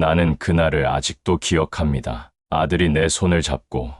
나는 그날을 아직도 기억합니다. 아들이 내 손을 잡고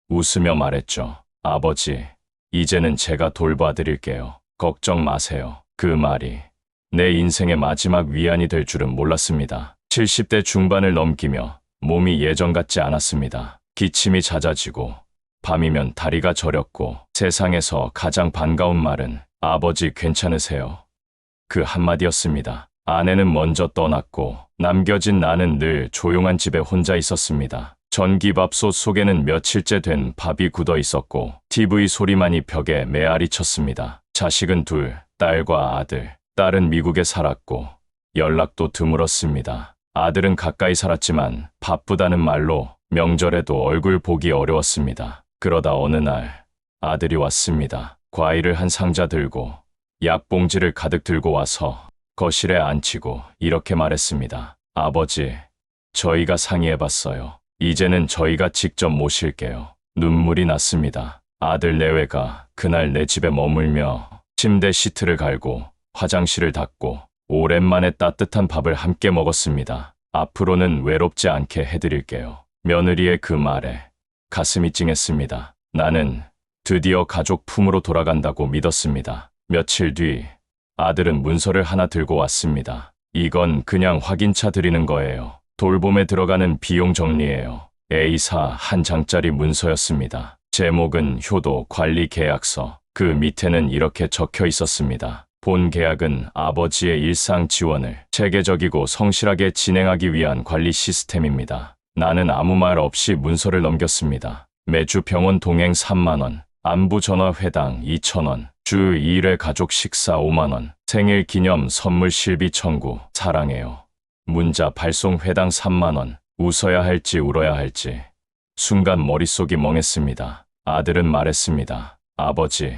웃으며 말했죠. 아버지, 이제는 제가 돌봐드릴게요. 걱정 마세요. 그 말이 내 인생의 마지막 위안이 될 줄은 몰랐습니다. 70대 중반을 넘기며 몸이 예전 같지 않았습니다. 기침이 잦아지고 밤이면 다리가 저렸고 세상에서 가장 반가운 말은 아버지 괜찮으세요? 그 한마디였습니다. 아내는 먼저 떠났고 남겨진 나는 늘 조용한 집에 혼자 있었습니다. 전기밥솥 속에는 며칠째 된 밥이 굳어 있었고 TV 소리만이 벽에 메아리 쳤습니다. 자식은 둘, 딸과 아들. 딸은 미국에 살았고 연락도 드물었습니다. 아들은 가까이 살았지만 바쁘다는 말로 명절에도 얼굴 보기 어려웠습니다. 그러다 어느 날 아들이 왔습니다. 과일을 한 상자 들고 약봉지를 가득 들고 와서 거실에 앉히고 이렇게 말했습니다. 아버지, 저희가 상의해봤어요. 이제는 저희가 직접 모실게요. 눈물이 났습니다. 아들 내외가 그날 내 집에 머물며 침대 시트를 갈고 화장실을 닦고 오랜만에 따뜻한 밥을 함께 먹었습니다. 앞으로는 외롭지 않게 해드릴게요. 며느리의 그 말에 가슴이 찡했습니다. 나는 드디어 가족 품으로 돌아간다고 믿었습니다. 며칠 뒤 아들은 문서를 하나 들고 왔습니다. 이건 그냥 확인차 드리는 거예요. 돌봄에 들어가는 비용 정리예요. A사 한 장짜리 문서였습니다. 제목은 효도 관리 계약서. 그 밑에는 이렇게 적혀 있었습니다. 본 계약은 아버지의 일상 지원을 체계적이고 성실하게 진행하기 위한 관리 시스템입니다. 나는 아무 말 없이 문서를 넘겼습니다. 매주 병원 동행 3만 원, 안부 전화 회당 2천 원, 주 2회 가족 식사 5만 원, 생일 기념 선물 실비 청구, 사랑해요. 문자 발송 회당 3만 원, 웃어야 할지 울어야 할지. 순간 머릿속이 멍했습니다. 아들은 말했습니다. 아버지,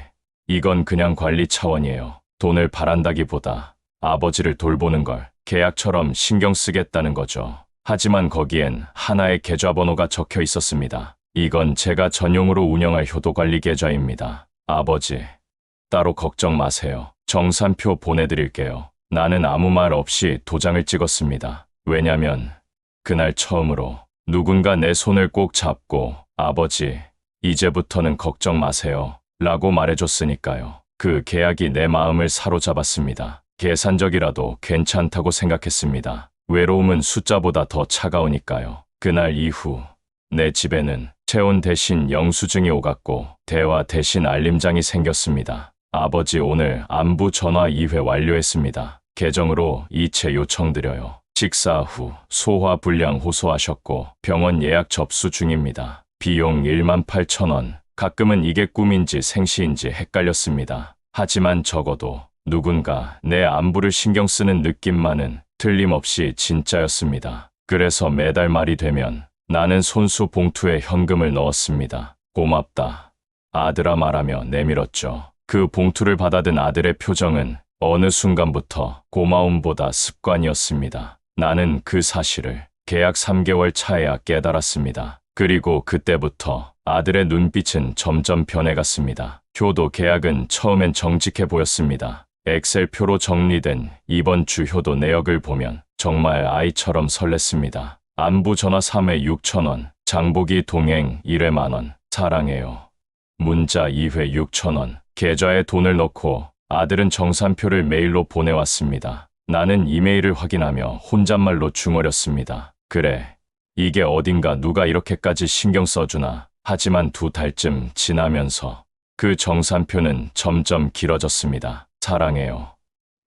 이건 그냥 관리 차원이에요. 돈을 바란다기보다 아버지를 돌보는 걸 계약처럼 신경 쓰겠다는 거죠. 하지만 거기엔 하나의 계좌번호가 적혀 있었습니다. 이건 제가 전용으로 운영할 효도관리 계좌입니다. 아버지, 따로 걱정 마세요. 정산표 보내드릴게요. 나는 아무 말 없이 도장을 찍었습니다. 왜냐면 그날 처음으로 누군가 내 손을 꼭 잡고 아버지, 이제부터는 걱정 마세요. 라고 말해줬으니까요. 그 계약이 내 마음을 사로잡았습니다. 계산적이라도 괜찮다고 생각했습니다. 외로움은 숫자보다 더 차가우니까요. 그날 이후 내 집에는 체온 대신 영수증이 오갔고 대화 대신 알림장이 생겼습니다. 아버지 오늘 안부 전화 2회 완료했습니다. 계정으로 이체 요청드려요. 식사 후 소화 불량 호소하셨고 병원 예약 접수 중입니다. 비용 18,000원. 가끔은 이게 꿈인지 생시인지 헷갈렸습니다. 하지만 적어도 누군가 내 안부를 신경 쓰는 느낌만은 틀림없이 진짜였습니다. 그래서 매달 말이 되면 나는 손수 봉투에 현금을 넣었습니다. 고맙다. 아들아 말하며 내밀었죠. 그 봉투를 받아든 아들의 표정은 어느 순간부터 고마움보다 습관이었습니다. 나는 그 사실을 계약 3개월 차에야 깨달았습니다. 그리고 그때부터 아들의 눈빛은 점점 변해갔습니다. 효도 계약은 처음엔 정직해 보였습니다. 엑셀표로 정리된 이번 주 효도 내역을 보면 정말 아이처럼 설렜습니다. 안부 전화 3회 6,000원, 장보기 동행 1회 만원, 사랑해요. 문자 2회 6,000원, 계좌에 돈을 넣고 아들은 정산표를 메일로 보내왔습니다. 나는 이메일을 확인하며 혼잣말로 중얼였습니다. 그래, 이게 어딘가 누가 이렇게까지 신경 써주나. 하지만 2달쯤 지나면서 그 정산표는 점점 길어졌습니다. 사랑해요.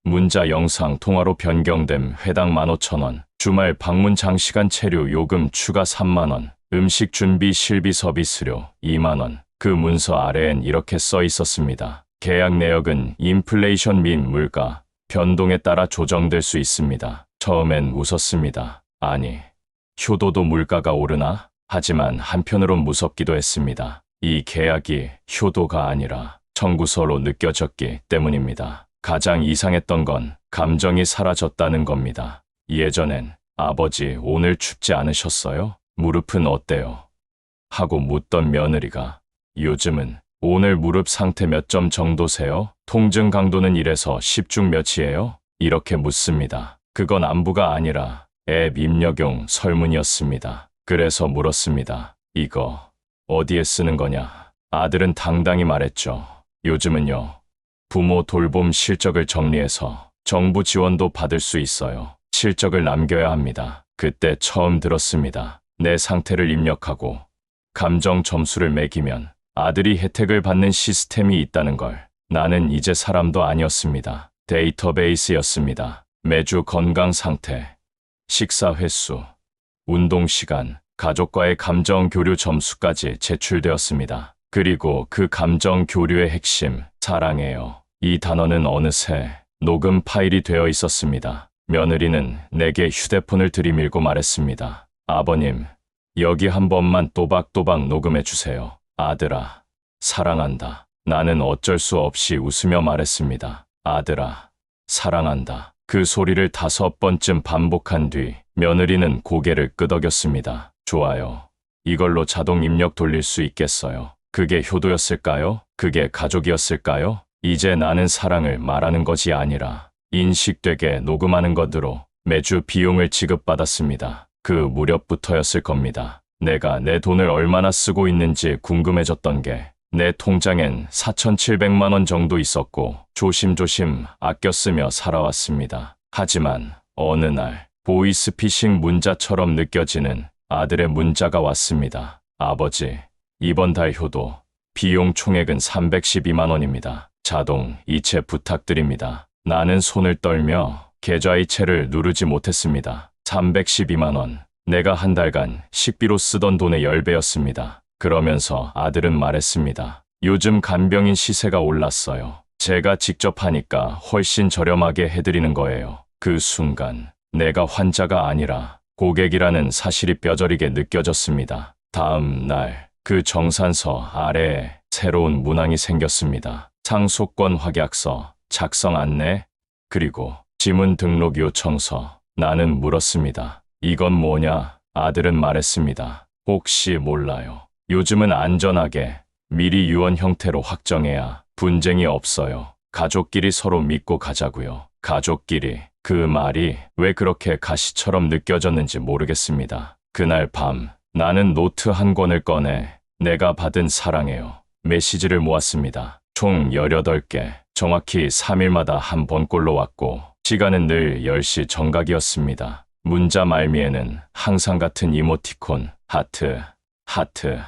문자 영상 통화로 변경됨 회당 15,000원, 주말 방문 장시간 체류 요금 추가 3만원, 음식 준비 실비 서비스료 2만원. 그 문서 아래엔 이렇게 써 있었습니다. 계약 내역은 인플레이션 및 물가, 변동에 따라 조정될 수 있습니다. 처음엔 웃었습니다. 아니, 효도도 물가가 오르나? 하지만 한편으론 무섭기도 했습니다. 이 계약이 효도가 아니라 청구서로 느껴졌기 때문입니다. 가장 이상했던 건 감정이 사라졌다는 겁니다. 예전엔 아버지 오늘 춥지 않으셨어요? 무릎은 어때요? 하고 묻던 며느리가 요즘은 오늘 무릎 상태 몇 점 정도세요? 통증 강도는 1에서 10중 몇이에요? 이렇게 묻습니다. 그건 안부가 아니라 앱 입력용 설문이었습니다. 그래서 물었습니다. 이거 어디에 쓰는 거냐? 아들은 당당히 말했죠. 요즘은요. 부모 돌봄 실적을 정리해서 정부 지원도 받을 수 있어요. 실적을 남겨야 합니다. 그때 처음 들었습니다. 내 상태를 입력하고 감정 점수를 매기면 아들이 혜택을 받는 시스템이 있다는 걸. 나는 이제 사람도 아니었습니다. 데이터베이스였습니다. 매주 건강 상태, 식사 횟수, 운동 시간, 가족과의 감정 교류 점수까지 제출되었습니다. 그리고 그 감정 교류의 핵심, 사랑해요. 이 단어는 어느새 녹음 파일이 되어 있었습니다. 며느리는 내게 휴대폰을 들이밀고 말했습니다. 아버님, 여기 한 번만 또박또박 녹음해 주세요. 아들아, 사랑한다. 나는 어쩔 수 없이 웃으며 말했습니다. 아들아, 사랑한다. 그 소리를 5번쯤 반복한 뒤 며느리는 고개를 끄덕였습니다. 좋아요. 이걸로 자동 입력 돌릴 수 있겠어요. 그게 효도였을까요? 그게 가족이었을까요? 이제 나는 사랑을 말하는 것이 아니라 인식되게 녹음하는 것으로 매주 비용을 지급받았습니다. 그 무렵부터였을 겁니다. 내가 내 돈을 얼마나 쓰고 있는지 궁금해졌던 게 내 통장엔 4,700만 원 정도 있었고 조심조심 아껴 쓰며 살아왔습니다. 하지만 어느 날 보이스피싱 문자처럼 느껴지는 아들의 문자가 왔습니다. 아버지, 이번 달 효도 비용 총액은 312만 원입니다. 자동 이체 부탁드립니다. 나는 손을 떨며 계좌 이체를 누르지 못했습니다. 312만 원. 내가 한 달간 식비로 쓰던 돈의 10배였습니다. 그러면서 아들은 말했습니다. 요즘 간병인 시세가 올랐어요. 제가 직접 하니까 훨씬 저렴하게 해드리는 거예요. 그 순간 내가 환자가 아니라 고객이라는 사실이 뼈저리게 느껴졌습니다. 다음 날 그 정산서 아래에 새로운 문항이 생겼습니다. 상속권 확약서, 작성 안내, 그리고 지문 등록 요청서. 나는 물었습니다. 이건 뭐냐? 아들은 말했습니다. 혹시 몰라요. 요즘은 안전하게 미리 유언 형태로 확정해야 분쟁이 없어요. 가족끼리 서로 믿고 가자고요. 가족끼리. 그 말이 왜 그렇게 가시처럼 느껴졌는지 모르겠습니다. 그날 밤 나는 노트 한 권을 꺼내 내가 받은 사랑해요 메시지를 모았습니다. 총 18개. 정확히 3일마다 한 번꼴로 왔고 시간은 늘 10시 정각이었습니다. 문자 말미에는 항상 같은 이모티콘, 하트, 하트,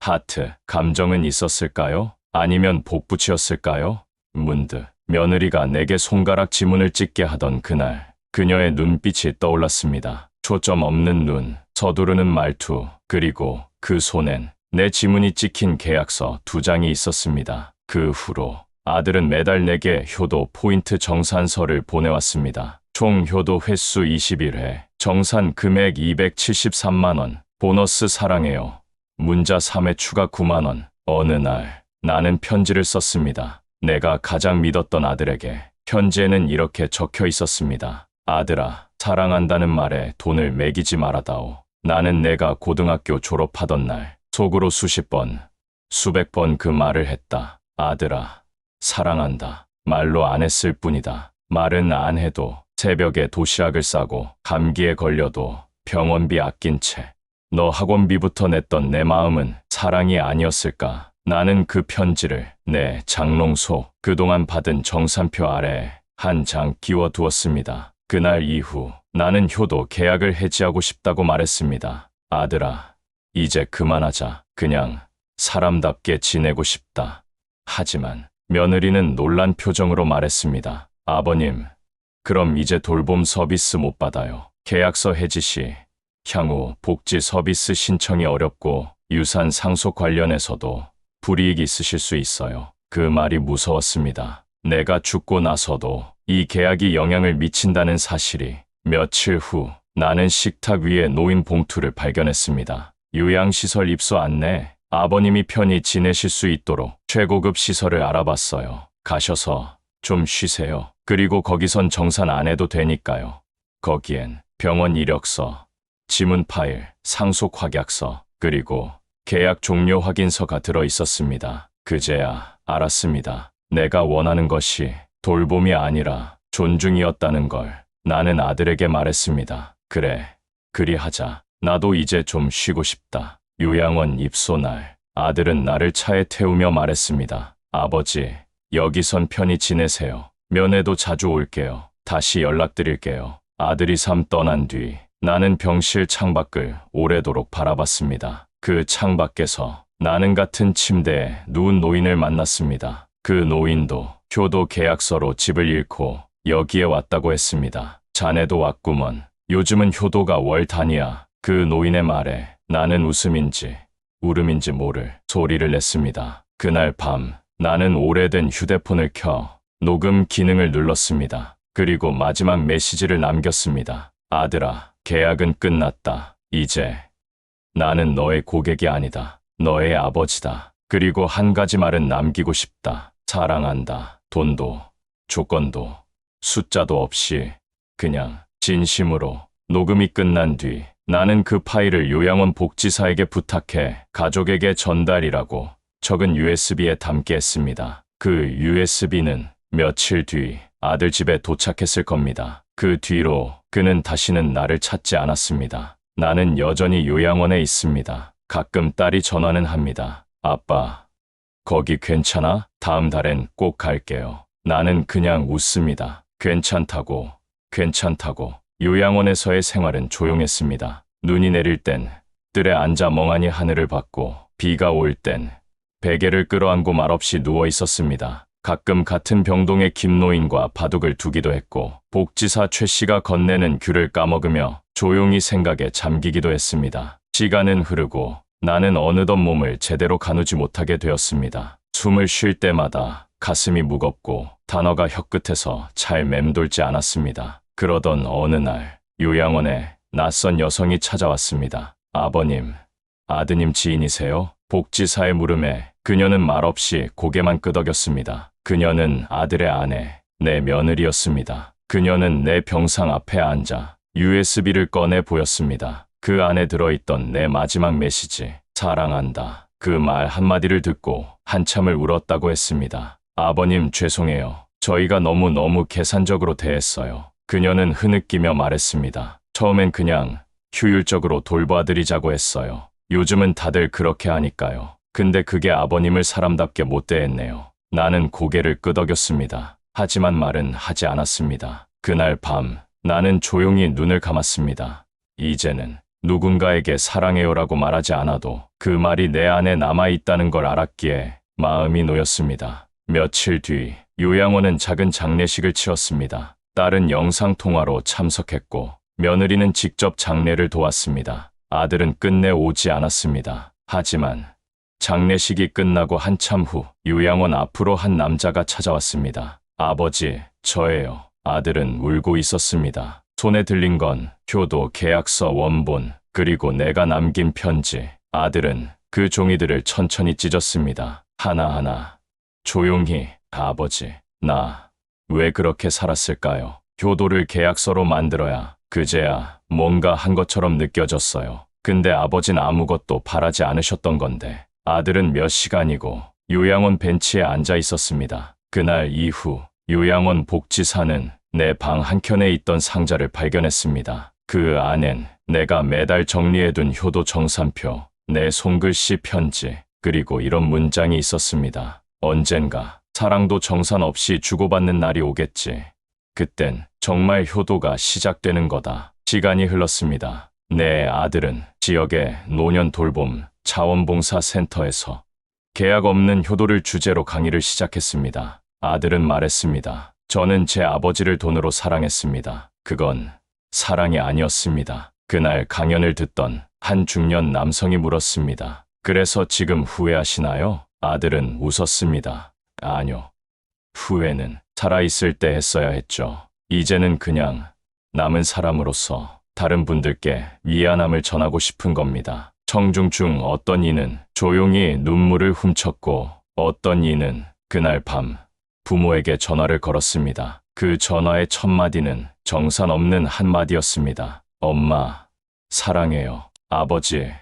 하트. 감정은 있었을까요? 아니면 복붙이었을까요? 문득 며느리가 내게 손가락 지문을 찍게 하던 그날 그녀의 눈빛이 떠올랐습니다. 초점 없는 눈, 서두르는 말투, 그리고 그 손엔 내 지문이 찍힌 계약서 2장이 있었습니다. 그 후로 아들은 매달 내게 효도 포인트 정산서를 보내왔습니다. 총 효도 횟수 21회, 정산 금액 273만 원, 보너스 사랑해요. 문자 3회 추가 9만 원. 어느 날 나는 편지를 썼습니다. 내가 가장 믿었던 아들에게. 편지에는 이렇게 적혀 있었습니다. 아들아, 사랑한다는 말에 돈을 매기지 말아다오. 나는 내가 고등학교 졸업하던 날 속으로 수십 번, 수백 번 그 말을 했다. 아들아, 사랑한다. 말로 안 했을 뿐이다. 말은 안 해도 새벽에 도시락을 싸고 감기에 걸려도 병원비 아낀 채 너 학원비부터 냈던 내 마음은 사랑이 아니었을까? 나는 그 편지를 내 장롱속 그동안 받은 정산표 아래에 한 장 끼워두었습니다. 그날 이후 나는 효도 계약을 해지하고 싶다고 말했습니다. 아들아, 이제 그만하자. 그냥 사람답게 지내고 싶다. 하지만 며느리는 놀란 표정으로 말했습니다. 아버님, 그럼 이제 돌봄 서비스 못 받아요. 계약서 해지 시 향후 복지 서비스 신청이 어렵고 유산 상속 관련해서도 불이익이 있으실 수 있어요. 그 말이 무서웠습니다. 내가 죽고 나서도 이 계약이 영향을 미친다는 사실이. 며칠 후 나는 식탁 위에 놓인 봉투를 발견했습니다. 요양시설 입소 안내. 아버님이 편히 지내실 수 있도록 최고급 시설을 알아봤어요. 가셔서 좀 쉬세요. 그리고 거기선 정산 안 해도 되니까요. 거기엔 병원 이력서, 지문 파일, 상속 확약서, 그리고 계약 종료 확인서가 들어 있었습니다. 그제야 알았습니다. 내가 원하는 것이 돌봄이 아니라 존중이었다는 걸. 나는 아들에게 말했습니다. 그래, 그리하자. 나도 이제 좀 쉬고 싶다. 요양원 입소 날, 아들은 나를 차에 태우며 말했습니다. 아버지, 여기선 편히 지내세요. 면회도 자주 올게요. 다시 연락드릴게요. 아들이 삶 떠난 뒤 나는 병실 창밖을 오래도록 바라봤습니다. 그 창밖에서 나는 같은 침대에 누운 노인을 만났습니다. 그 노인도 효도 계약서로 집을 잃고 여기에 왔다고 했습니다. 자네도 왔구먼. 요즘은 효도가 월 단위야. 그 노인의 말에 나는 웃음인지 울음인지 모를 소리를 냈습니다. 그날 밤 나는 오래된 휴대폰을 켜 녹음 기능을 눌렀습니다. 그리고 마지막 메시지를 남겼습니다. 아들아, 계약은 끝났다. 이제 나는 너의 고객이 아니다. 너의 아버지다. 그리고 한 가지 말은 남기고 싶다. 사랑한다. 돈도, 조건도, 숫자도 없이 그냥 진심으로. 녹음이 끝난 뒤 나는 그 파일을 요양원 복지사에게 부탁해 가족에게 전달이라고 적은 USB에 담게 했습니다. 그 USB는 며칠 뒤 아들 집에 도착했을 겁니다. 그 뒤로 그는 다시는 나를 찾지 않았습니다. 나는 여전히 요양원에 있습니다. 가끔 딸이 전화는 합니다. 아빠, 거기 괜찮아? 다음 달엔 꼭 갈게요. 나는 그냥 웃습니다. 괜찮다고, 괜찮다고. 요양원에서의 생활은 조용했습니다. 눈이 내릴 땐 뜰에 앉아 멍하니 하늘을 봤고, 비가 올 땐 베개를 끌어안고 말없이 누워 있었습니다. 가끔 같은 병동의 김노인과 바둑을 두기도 했고, 복지사 최 씨가 건네는 귤을 까먹으며 조용히 생각에 잠기기도 했습니다. 시간은 흐르고 나는 어느덧 몸을 제대로 가누지 못하게 되었습니다. 숨을 쉴 때마다 가슴이 무겁고 단어가 혀끝에서 잘 맴돌지 않았습니다. 그러던 어느 날 요양원에 낯선 여성이 찾아왔습니다. 아버님, 아드님 지인이세요? 복지사의 물음에 그녀는 말없이 고개만 끄덕였습니다. 그녀는 아들의 아내, 내 며느리였습니다. 그녀는 내 병상 앞에 앉아 USB를 꺼내 보였습니다. 그 안에 들어있던 내 마지막 메시지, 사랑한다. 그 말 한마디를 듣고 한참을 울었다고 했습니다. 아버님 죄송해요. 저희가 너무 계산적으로 대했어요. 그녀는 흐느끼며 말했습니다. 처음엔 그냥 효율적으로 돌봐드리자고 했어요. 요즘은 다들 그렇게 하니까요. 근데 그게 아버님을 사람답게 못 대했네요. 나는 고개를 끄덕였습니다. 하지만 말은 하지 않았습니다. 그날 밤 나는 조용히 눈을 감았습니다. 이제는 누군가에게 사랑해요라고 말하지 않아도 그 말이 내 안에 남아있다는 걸 알았기에 마음이 놓였습니다. 며칠 뒤 요양원은 작은 장례식을 치렀습니다. 딸은 영상통화로 참석했고 며느리는 직접 장례를 도왔습니다. 아들은 끝내 오지 않았습니다. 하지만 장례식이 끝나고 한참 후 요양원 앞으로 한 남자가 찾아왔습니다. 아버지, 저예요. 아들은 울고 있었습니다. 손에 들린 건 효도 계약서 원본, 그리고 내가 남긴 편지. 아들은 그 종이들을 천천히 찢었습니다. 하나하나. 조용히, 아버지, 나 왜 그렇게 살았을까요? 효도를 계약서로 만들어야 그제야 뭔가 한 것처럼 느껴졌어요. 근데 아버진 아무것도 바라지 않으셨던 건데 아들은 몇 시간이고 요양원 벤치에 앉아 있었습니다. 그날 이후 요양원 복지사는 내 방 한켠에 있던 상자를 발견했습니다. 그 안엔 내가 매달 정리해둔 효도 정산표, 내 손글씨 편지, 그리고 이런 문장이 있었습니다. 언젠가 사랑도 정산 없이 주고받는 날이 오겠지. 그땐 정말 효도가 시작되는 거다. 시간이 흘렀습니다. 내 아들은 지역의 노년 돌봄 자원봉사센터에서 계약 없는 효도를 주제로 강의를 시작했습니다. 아들은 말했습니다. 저는 제 아버지를 돈으로 사랑했습니다. 그건 사랑이 아니었습니다. 그날 강연을 듣던 한 중년 남성이 물었습니다. 그래서 지금 후회하시나요? 아들은 웃었습니다. 아니요. 후회는 살아있을 때 했어야 했죠. 이제는 그냥 남은 사람으로서 다른 분들께 미안함을 전하고 싶은 겁니다. 청중 중 어떤 이는 조용히 눈물을 훔쳤고 어떤 이는 그날 밤 부모에게 전화를 걸었습니다. 그 전화의 첫 마디는 정산 없는 한마디였습니다. 엄마, 사랑해요. 아버지,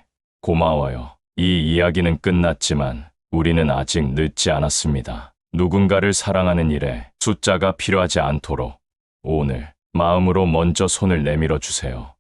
고마워요. 이 이야기는 끝났지만 우리는 아직 늦지 않았습니다. 누군가를 사랑하는 일에 숫자가 필요하지 않도록 오늘 마음으로 먼저 손을 내밀어 주세요.